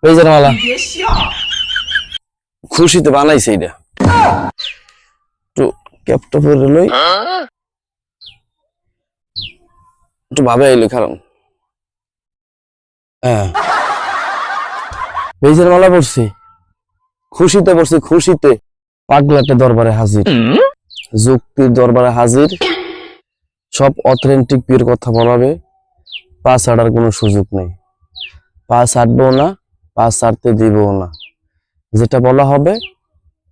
পেজের মালা খুশিতে বানাইছে এটা একটু ক্যাপটা পরে লই একটু ভাবে আইলো কারণ হ্যাঁ পেজের মালা পড়ছি খুশিতে পড়ছি খুশিতে পাগলাটে দরবারে হাজির যুক্তির দরবারে হাজির সব অথেন্টিক পীর কথা বলাবে পা ছাড়ার কোনো সুযোগ নেই পা ছাড়বো না পা ছাড়তে দিবও না যেটা বলা হবে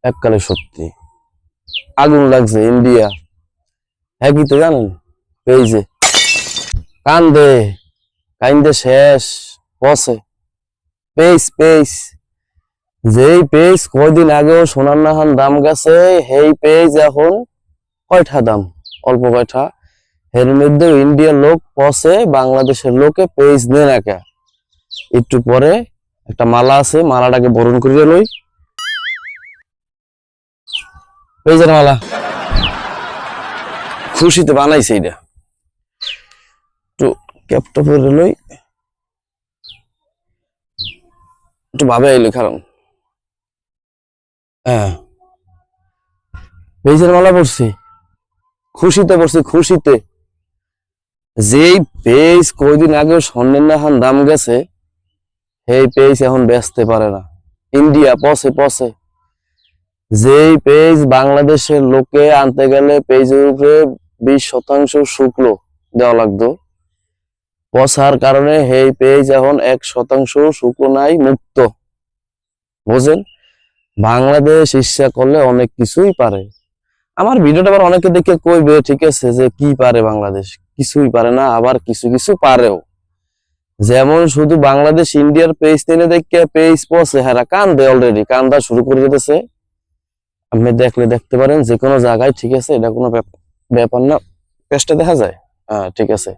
এককালে সত্যি আগুন লাগছে ইন্ডিয়া হ্যাঁ কি তো জানেন পেজে কান্দে কান্দে শেষ বসে পেজ পেজ যেই পেজ কয়দিন আগেও সোনার নাহান দাম গেছে সেই পেজ এখন কয়টা দাম অল্প কয়টা এর মধ্যে ইন্ডিয়ার লোক পসে বাংলাদেশের লোকে পেজ নেই না কে একটু পরে একটা মালা আছে মালাটাকে বরণ করিয়ে লই পেজের মালা খুশিতে বানাইছে এটা একটু ক্যাপটা পরে লই একটু ভাবে আইলো কারণ হ্যাঁ পেজের মালা পড়ছি খুশিতে পড়ছি খুশিতে যেই পেজ কয়দিন আগে স্বর্ণের নাহান দাম গেছে সেই পেজ এখন বেচতে পারে না ইন্ডিয়া পসে পসে যেই পেজ বাংলাদেশের লোকে আনতে গেলে পেজের উপরে 20% শুল্ক দেওয়া লাগতো পসার কারণে সেই পেজ এখন 1% শুল্ক নাই মুক্ত বুঝেন বাংলাদেশ ইচ্ছা করলে অনেক কিছুই পারে আমার ভিডিওটা আবার অনেকে দেখে কইবে ঠিক আছে যে কি পারে বাংলাদেশ কিছুই পারে না আবার কিছু কিছু পারেও যেমন শুধু বাংলাদেশ ইন্ডিয়ার পেজ টেনে দেখে পেজ পসে হ্যাঁ কান্দে অলরেডি কান্দা শুরু করে দিতেছে আপনি দেখলে দেখতে পারেন যে কোনো জায়গায় ঠিক আছে এটা কোনো ব্যাপার না পেজটা দেখা যায় হ্যাঁ ঠিক আছে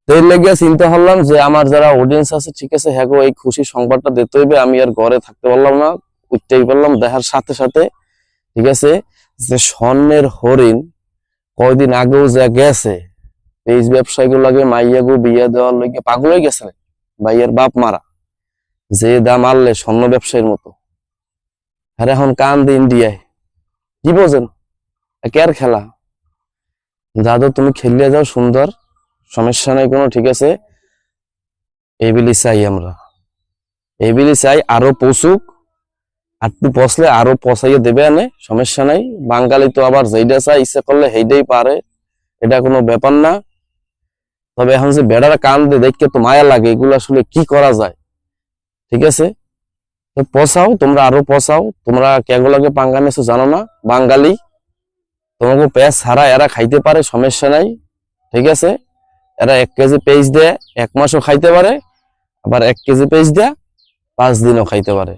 এর লেগে চিন্তা করলাম যে আমার যারা অডিয়েন্স আছে ঠিক আছে হ্যাঁ গো এই খুশি সংবাদটা দিতে হইবে আমি আর ঘরে থাকতে পারলাম না উঠতেই পারলাম দেখার সাথে সাথে ঠিক আছে যে স্বর্ণের হরিণ কয়দিন আগেও যা গেছে পেজ ব্যবসায়ী গুলাকে মাইয়া গো বিয়া দেওয়ার লইগে পাগল হয়ে গেছে ভাইয়ের বাপ মারা যে দাম আনলে স্বর্ণ ব্যবসায়ীর মতো আর এখন কান্দে ইন্ডিয়ায় কি বোঝেন কেয়ার খেলা দাদু তুমি খেলিয়ে যাও সুন্দর সমস্যা নাই কোনো ঠিক আছে এইবিলি চাই আমরা এইবিলি চাই আরো পশুক একটু পচলে আরো পচাইয়ে দেবে আনে সমস্যা নাই বাঙালি তো আবার যেইটা চাই ইচ্ছা করলে সেইটাই পারে এটা কোনো ব্যাপার না তবে এখন যে বেড়ারা কান্দে দেখতে তো মায়া লাগে এগুলো আসলে কি করা যায় ঠিক আছে তো পচাও তোমরা আরো পচাও তোমরা কেগুলাকে পাঙ্গা নেছো জানো না বাঙালি তোমাকে পেঁয়াজ ছাড়া এরা খাইতে পারে সমস্যা নাই ঠিক আছে এরা 1 কেজি পেঁয়াজ দেয় 1 মাসও খাইতে পারে আবার 1 কেজি পেঁয়াজ দেয় 5 দিনও খাইতে পারে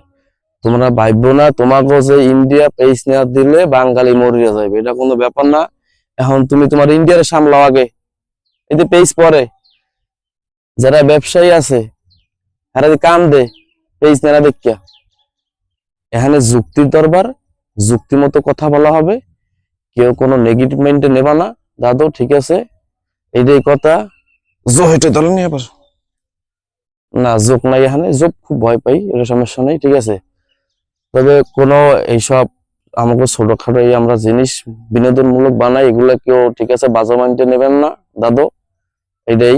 তোমরা ভাববো না তোমাকে যে ইন্ডিয়া পেঁয়াজ নেওয়া দিলে বাঙালি মরিয়া যাবে এটা কোনো ব্যাপার না এখন তুমি তোমার ইন্ডিয়ার সামলাও আগে এতে পেঁয়াজ পরে যারা ব্যবসায়ী আছে এরা কাম দে পেঁয়াজ নেওয়া দেখিয়া এখানে যুক্তির দরবার যুক্তি মতো কথা বলা হবে কেউ কোনো নেগেটিভ মাইন্ডে নেবা না দাদু ঠিক আছে এইটাই কথা জোহেটে দলে নিয়ে আবার না যোগ নাই এখানে যোগ খুব ভয় পাই এটা সমস্যা নেই ঠিক আছে তবে কোনো এইসব আমাকে ছোটখাটো এই আমরা জিনিস বিনোদনমূলক বানাই এগুলা কেউ ঠিক আছে বাজে মাইন্ডে নেবেন না দাদু এইটাই